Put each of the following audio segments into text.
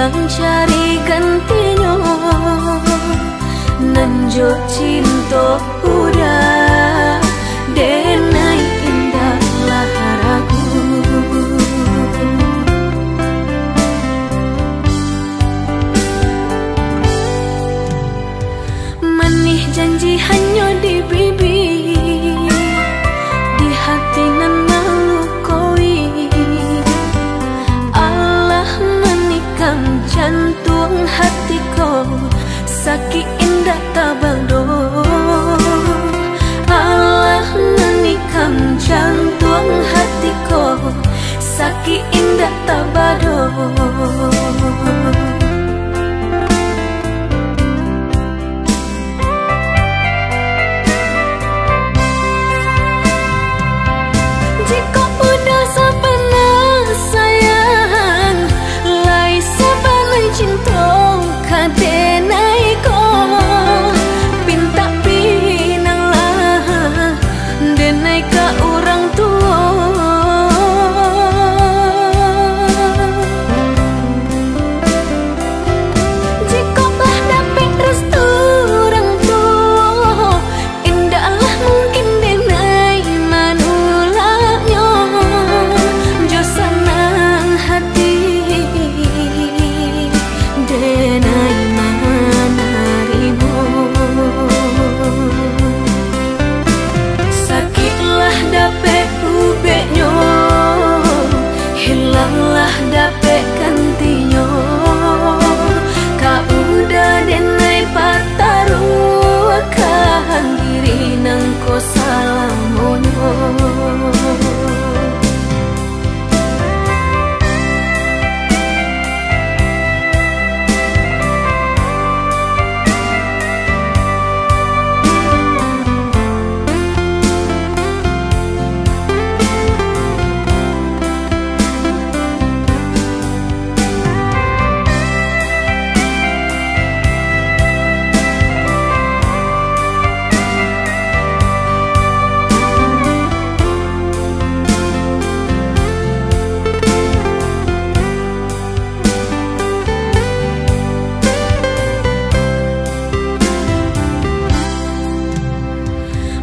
hilang cari gantinya. Nanjo cinta udah denai indah laharaku. Manih janji hanya di bibir, di hati nan melukoi. Allah menikam jantung hatiku, sakit indah tabado. Allah menikam jantung hatiku, sakit indah tabado. Jika udah sapana sayang, lai sapana cinta kadenai ko, pinta pinang lah denai ka orang tua. Jika lah dapat restu orang tua, indahlah mungkin denai manulanya. Jo senang hati denai manarimu. Sakitlah dapat ubeknya, hilanglah dapat gantinya. Kau udah denai pataru akan diri nang ko salamonyo.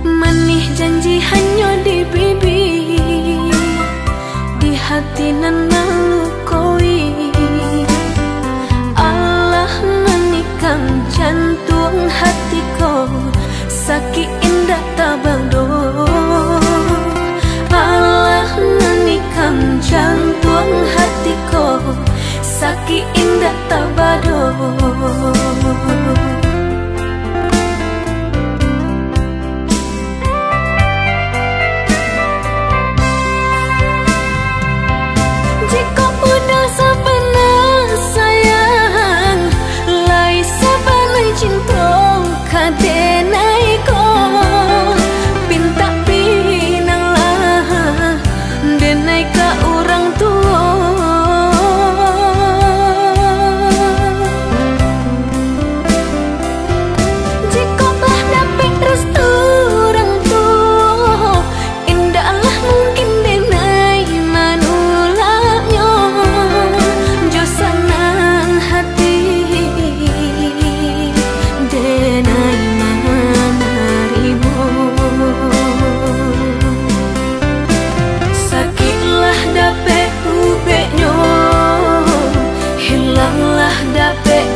Manih janji hanya di bibir, di hati nan melukoi. Allah menikam jantung hatiku, sakit indah tabado. Allah menikam jantung hatiku, sakit indah tabado. Jika udah sapana sayang, lai sapana cinta kadenai ko, pinta pinang lah denai ka orang tua. Jika lah dapat restu orang tua, indahlah mungkin denai manulanya. Jo senang hati denai manarimu. Sakitlah dapat ubeknya, hilanglah dapat